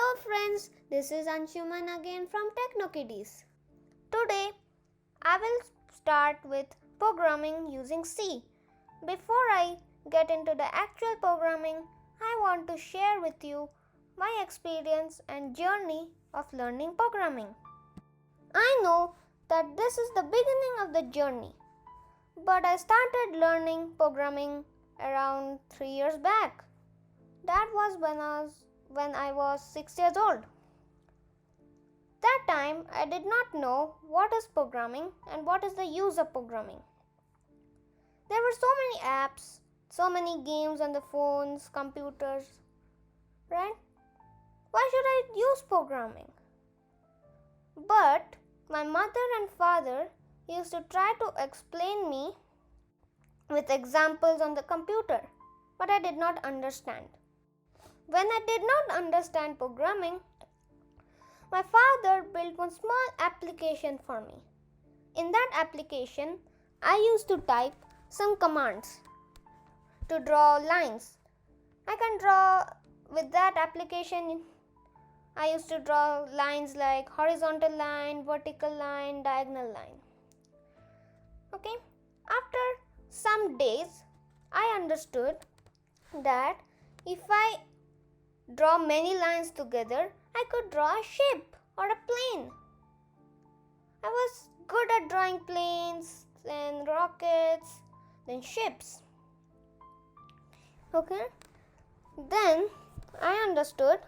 Hello friends, this is Anshuman again from Kiddies. Today I will start with programming using C. Before I get into the actual programming, I want to share with you my experience and journey of learning programming. I know that this is the beginning of the journey, but I started learning programming around 3 years back. That was when I was 6 years old. That time I did not know what is programming and what is the use of programming. There were so many apps, so many games on the phones, computers, right? Why should I use programming? But my mother and father used to try to explain me with examples on the computer, but I did not understand. When I did not understand programming, my father built one small application for me. In that application, I used to type some commands to draw lines. I can draw with that application. I used to draw lines like horizontal line, vertical line, diagonal line. Okay. After some days, I understood that if I draw many lines together, I could draw a ship or a plane. I was good at drawing planes and rockets, then ships. Okay. Then I understood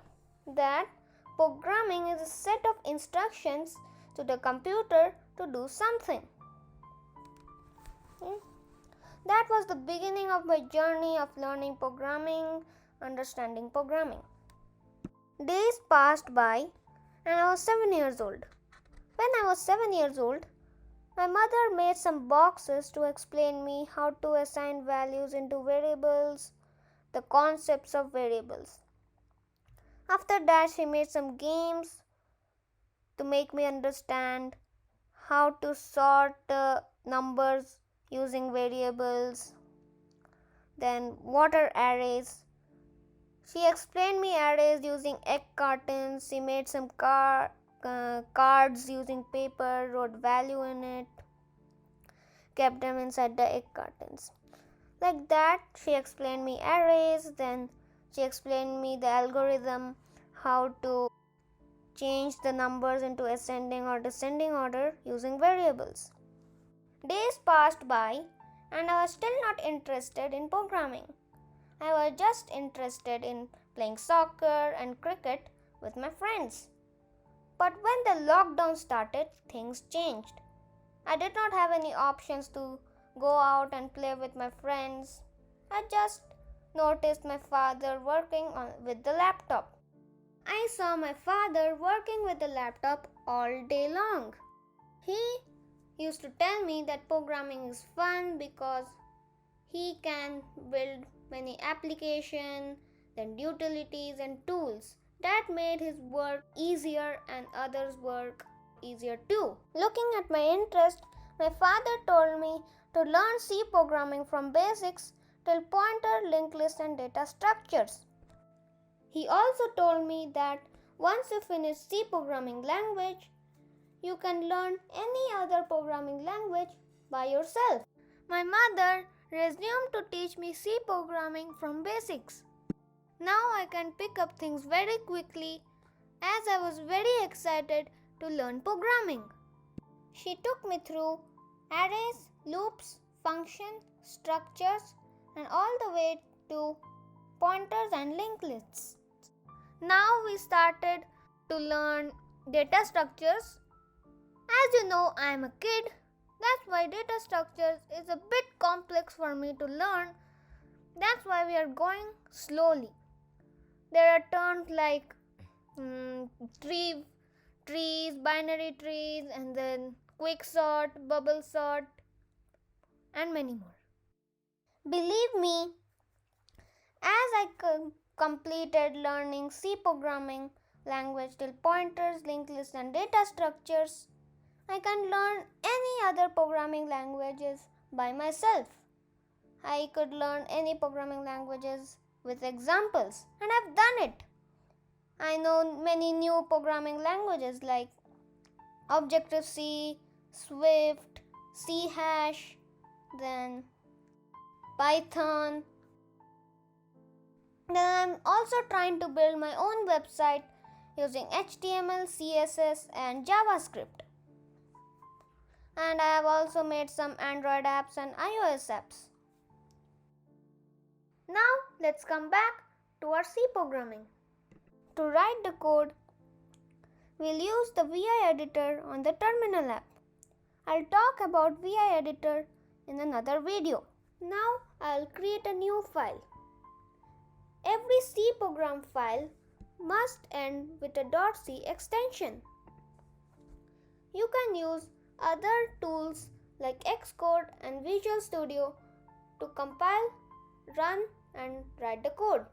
that programming is a set of instructions to the computer to do something. Okay. That was the beginning of my journey of learning programming, understanding programming. Days passed by and I was 7 years old. When I was 7 years old, my mother made some boxes to explain me how to assign values into variables, the concepts of variables. After that, she made some games to make me understand how to sort numbers using variables, then what are arrays. She explained me arrays using egg cartons. She made some cards using paper, wrote value in it, kept them inside the egg cartons. Like that, she explained me arrays. Then she explained me the algorithm, how to change the numbers into ascending or descending order using variables. Days passed by and I was still not interested in programming. I was just interested in playing soccer and cricket with my friends. But when the lockdown started, things changed. I did not have any options to go out and play with my friends. I just noticed my father working with the laptop. I saw my father working with the laptop all day long. He used to tell me that programming is fun because he can build many applications, then utilities and tools that made his work easier and others' work easier too. Looking at my interest, my father told me to learn C programming from basics till pointer, linked list and data structures. He also told me that once you finish C programming language, you can learn any other programming language by yourself. My mother resumed to teach me C programming from basics. Now I can pick up things very quickly as I was very excited to learn programming. She took me through arrays, loops, functions, structures and all the way to pointers and linked lists. Now we started to learn data structures. As you know, I am a kid. That's why data structures is a bit complex for me to learn. That's why we are going slowly. There are terms like trees, binary trees, and then quick sort, bubble sort, and many more. Believe me, as I completed learning C programming language till pointers, linked lists, and data structures, I can learn any other programming languages by myself. I could learn any programming languages with examples, and I've done it. I know many new programming languages like Objective-C, Swift, C#, then Python. Then I'm also trying to build my own website using HTML, CSS and JavaScript. And I have also made some Android apps and iOS apps. Now let's come back to our C programming. To write the code, we'll use the VI editor on the terminal app. I'll talk about VI editor in another video. Now I'll create a new file. Every C program file must end with a .c extension. You can use other tools like Xcode and Visual Studio to compile, run and write the code.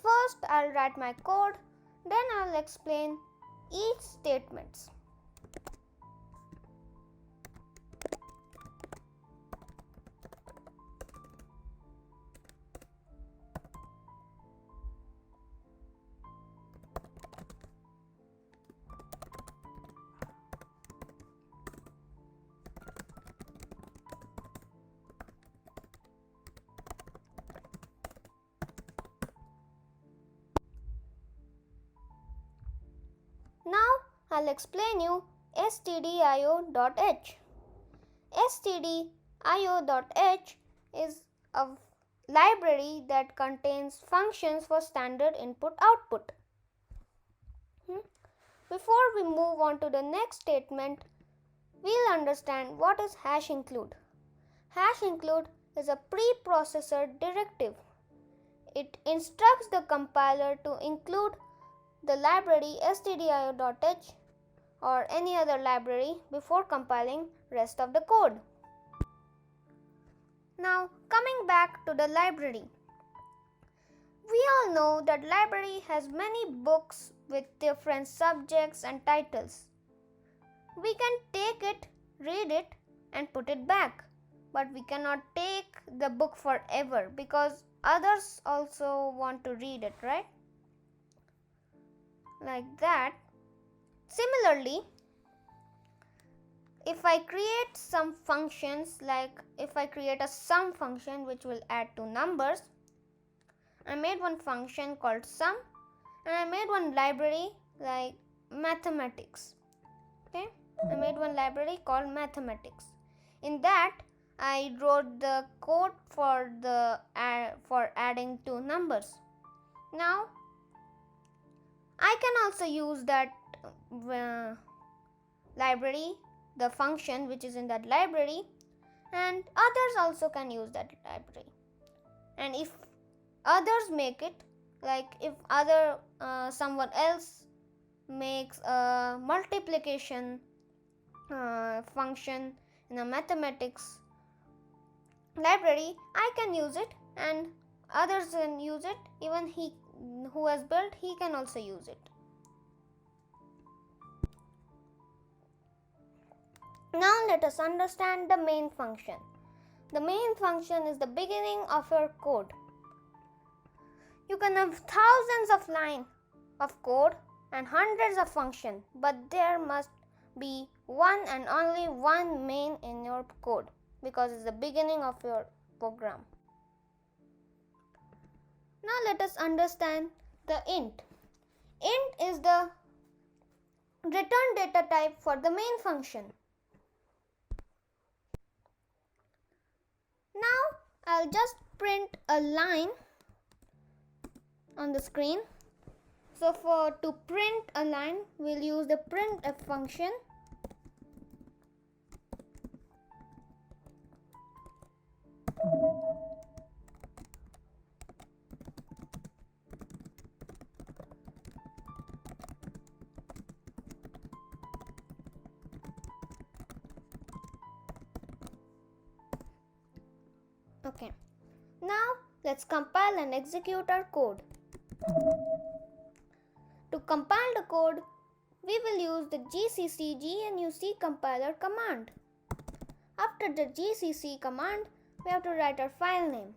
First, I'll write my code, then I'll explain each statements. Now I'll explain you stdio.h. stdio.h is a library that contains functions for standard input-output. Before we move on to the next statement, we'll understand what is hash include. Hash include is a preprocessor directive. It instructs the compiler to include the library stdio.h or any other library before compiling rest of the code. Now coming back to the library. We all know that library has many books with different subjects and titles. We can take it, read it and put it back. But we cannot take the book forever because others also want to read it, right? Like that. Similarly, if I create some functions, like if I create a sum function which will add two numbers, I made one function called sum and I made one library like mathematics. Okay, I made one library called mathematics. In that I wrote the code for adding two numbers. Now I can also use that library, the function which is in that library, and others also can use that library. And if others make it, like if someone else makes a multiplication function in a mathematics library, I can use it and others can use it. Even he who has built, he can also use it. Now let us understand the main function. The main function is the beginning of your code. You can have thousands of lines of code and hundreds of functions, but there must be one and only one main in your code because it's the beginning of your program. Now let us understand the int. Int is the return data type for the main function. Now I'll just print a line on the screen. So to print a line, we'll use the printf function. Okay. Now Let's compile and execute our code. To compile the code, we will use the gcc gnuc compiler command. After the gcc command, we have to write our file name.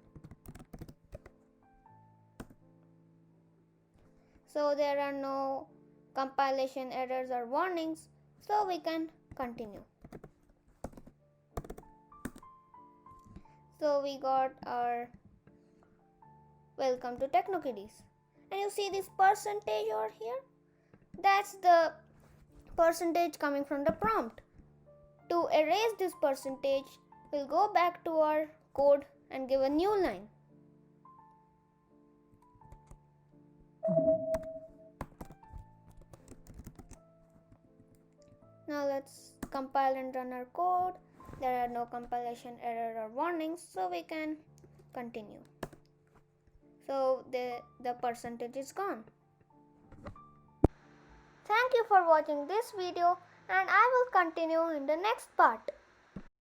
So there are no compilation errors or warnings, so we can continue. So we got our welcome to Techno Kiddies. And you see this percentage over here? That's the percentage coming from the prompt. To erase this percentage, we'll go back to our code and give a new line. Now let's compile and run our code. There are no compilation error or warnings, so we can continue. So the percentage is gone. Thank you for watching this video, and I will continue in the next part.